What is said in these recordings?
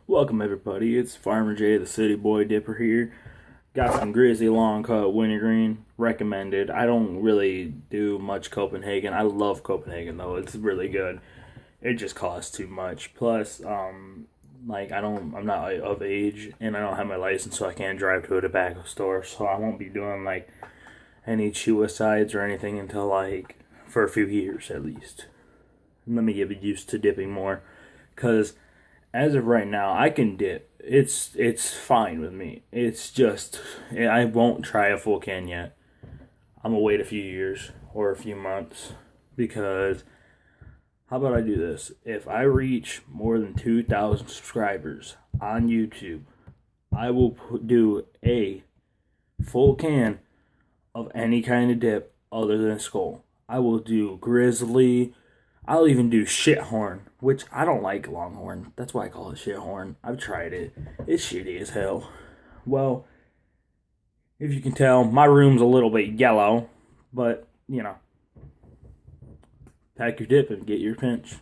Welcome everybody, it's Farmer J, the City Boy Dipper here. Got some Grizzly Long Cut Wintergreen, recommended. I don't really do much Copenhagen. I love Copenhagen though, it's really good. It just costs too much. Plus, I'm not of age and I don't have my license, so I can't drive to a tobacco store. So I won't be doing like any suicides or anything until like for a few years at least. Let me get used to dipping more, cause as of right now, I can dip. It's fine with me. It's just I won't try a full can yet. I'm gonna wait a few years or a few months because how about I do this? If I reach more than 2,000 subscribers on YouTube, I will do a full can of any kind of dip other than Skull. I will do Grizzly. I'll even do Shithorn, which I don't like Longhorn. That's why I call it Shithorn. I've tried it. It's shitty as hell. Well, if you can tell, my room's a little bit yellow, but, pack your dip and get your pinch.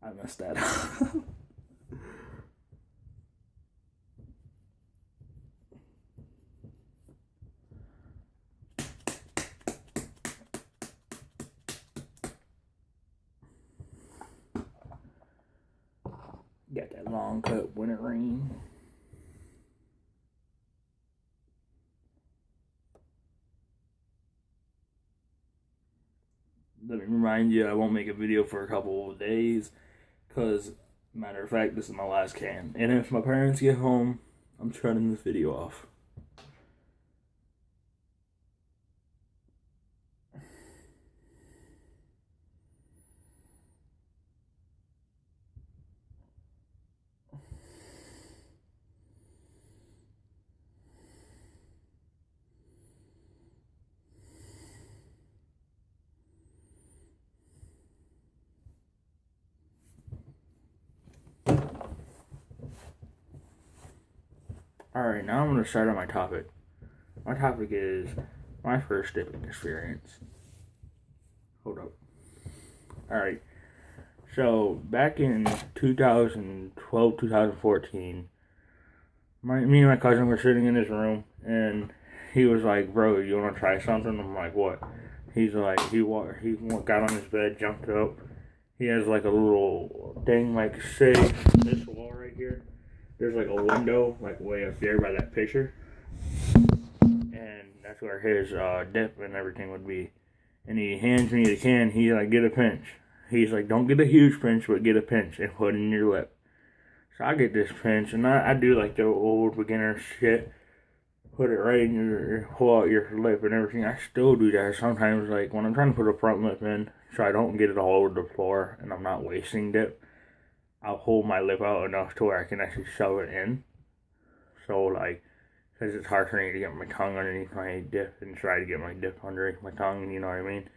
I messed that up. Got that long cut wintergreen. Let me remind you, I won't make a video for a couple of days, because, matter of fact, this is my last can. And if my parents get home, I'm turning this video off. Alright, now I'm going to start on my topic. My topic is my first dipping experience. Hold up. Alright, so back in 2012, 2014, me and my cousin were sitting in his room, and he was like, "Bro, you want to try something?" I'm like, "What?" He's like, he got on his bed, jumped up. He has like a little thing, like, say, this wall right here. There's like a window, like way up there by that picture, and that's where his dip and everything would be. And he hands me the can. He's like, "Get a pinch." He's like, "Don't get a huge pinch, but get a pinch and put it in your lip." So I get this pinch, and I do like the old beginner shit. Put it right in pull out your lip and everything. I still do that sometimes, like when I'm trying to put a front lip in, so I don't get it all over the floor and I'm not wasting dip. I'll hold my lip out enough to where I can actually shove it in. So, like, because it's hard for me to get my tongue underneath my dip and try to get my dip underneath my tongue, you know what I mean?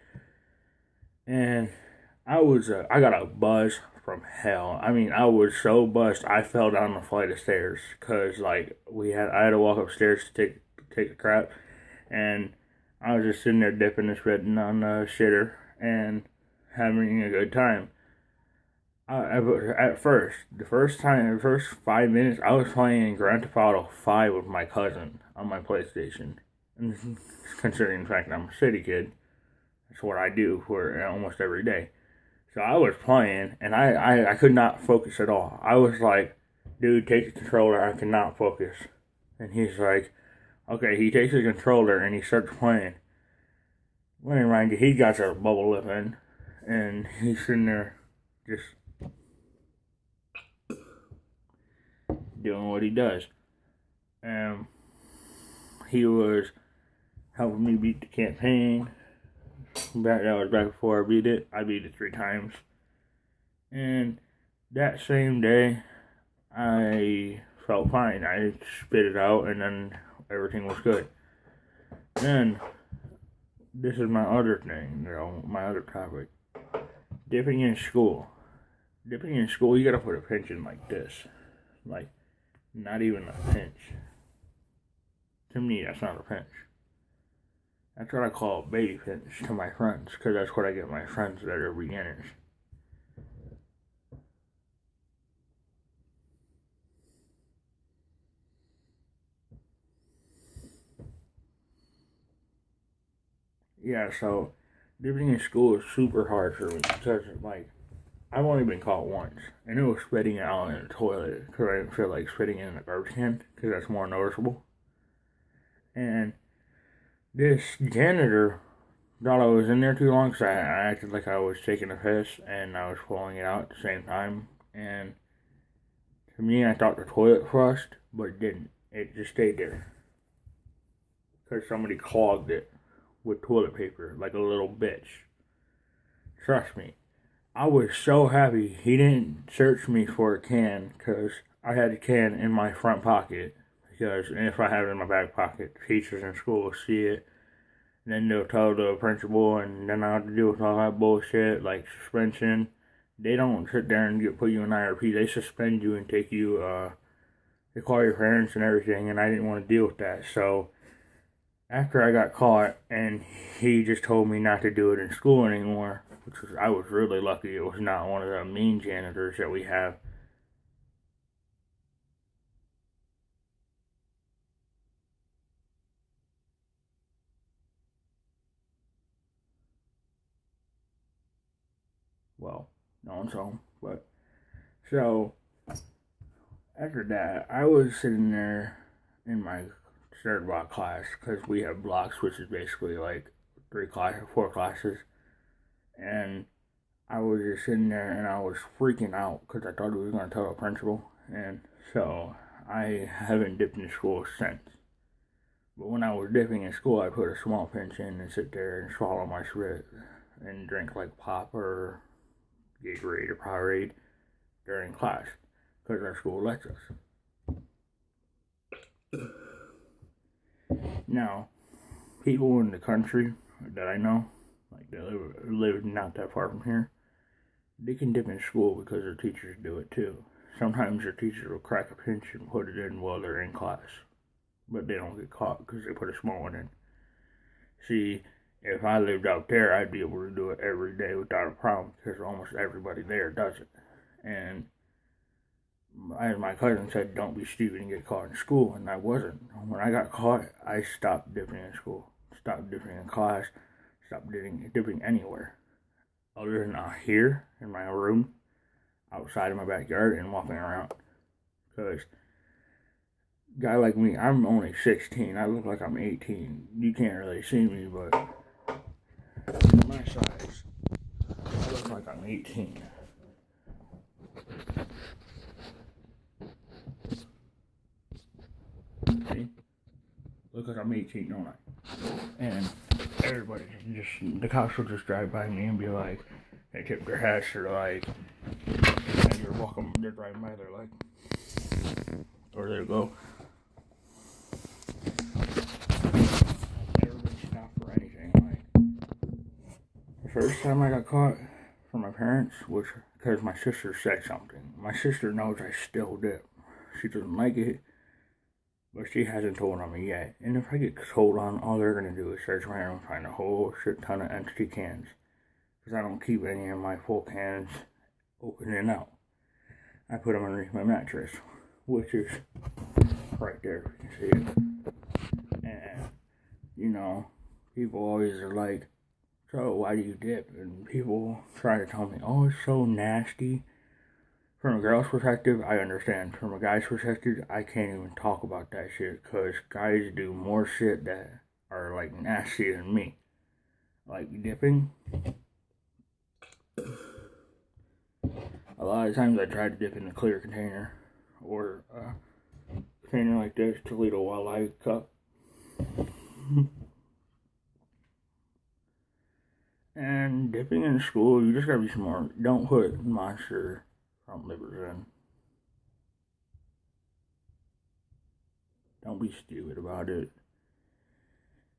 And I got a buzz from hell. I mean, I was so buzzed, I fell down the flight of stairs. Because, like, I had to walk upstairs to take a crap. And I was just sitting there dipping and spreading on the shitter and having a good time. At first, the first 5 minutes, I was playing Grand Theft Auto 5 with my cousin on my PlayStation. And considering the fact that I'm a city kid, that's what I do for almost every day. So I was playing, and I could not focus at all. I was like, "Dude, take the controller, I cannot focus." And he's like, okay, he takes the controller, and he starts playing. Let me remind you, he got a bubble lip in, and he's sitting there just doing what he does. And he was helping me beat the campaign. That was back before I beat it. I beat it 3 times. And that same day, I felt fine. I spit it out, and then everything was good. Then, this is my other thing, my other topic. Dipping in school. Dipping in school, you gotta put a pinch in like this. Like, not even a pinch. To me, that's not a pinch. That's what I call a baby pinch to my friends, because that's what I get my friends that are beginners. yeah, so dipping in school is super hard for me because, like, I've only been caught once, and it was spitting it out in the toilet because I didn't feel like spitting it in the garbage can because that's more noticeable. And this janitor thought I was in there too long because I acted like I was taking a piss and I was pulling it out at the same time. And to me, I thought the toilet flushed, but it didn't. It just stayed there because somebody clogged it with toilet paper like a little bitch. Trust me. I was so happy he didn't search me for a can because I had a can in my front pocket. Because if I have it in my back pocket, teachers in school will see it. And then they'll tell the principal, and then I have to deal with all that bullshit like suspension. They don't sit there and put you in IRP. They suspend you and take you. They call your parents and everything, and I didn't want to deal with that. So after I got caught, and he just told me not to do it in school anymore, which was I was really lucky. It was not one of the mean janitors that we have. Well, no one's home, but so after that, I was sitting there in my third block class because we have blocks, which is basically like four classes, and I was just sitting there and I was freaking out because I thought he was going to tell the principal, and so I haven't dipped in school since. But when I was dipping in school, I put a small pinch in and sit there and swallow my spit and drink like pop or Gatorade or Powerade during class because our school lets us. Now, people in the country that I know, like they live not that far from here, they can dip in school because their teachers do it too. Sometimes their teachers will crack a pinch and put it in while they're in class, but they don't get caught because they put a small one in. See, if I lived out there, I'd be able to do it every day without a problem because almost everybody there does it. And as my cousin said, don't be stupid and get caught in school, and I wasn't. When I got caught, I stopped dipping in school, stopped dipping in class, stopped dipping anywhere. Other than out here in my room, outside of my backyard, and walking around. Because guy like me, I'm only 16. I look like I'm 18. You can't really see me, but my size, I look like I'm 18. See? Look like I'm 18, don't I? And everybody the cops will just drive by me and be like, they tip their hats, or like, and you're walking, they're driving by, they're like, or they go. Never been stopped for anything. Like, the first time I got caught from my parents was because my sister said something. My sister knows I still dip. She doesn't like it, but she hasn't told on me yet. And if I get told on, all they're going to do is search around and find a whole shit ton of empty cans. Because I don't keep any of my full cans open and out. I put them underneath my mattress, which is right there, if you can see it. And, you know, people always are like, so why do you dip? And people try to tell me, oh, it's so nasty. From a girl's perspective, I understand. From a guy's perspective, I can't even talk about that shit because guys do more shit that are like nasty than me. Like dipping. A lot of times I try to dip in a clear container or a container like this, Toledo Wildlife Cup. And dipping in school, you just gotta be smart. Don't put Monster from livers in. Don't be stupid about it.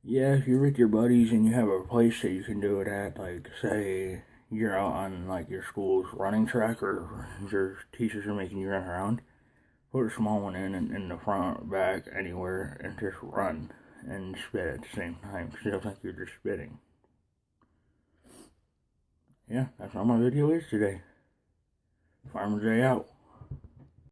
Yeah, if you're with your buddies and you have a place that you can do it at, like say you're out on like your school's running track or your teachers are making you run around, put a small one in the front, back, anywhere, and just run and spit at the same time. Feels like you're just spitting. Yeah, that's all my video is today. Farmer's Day out.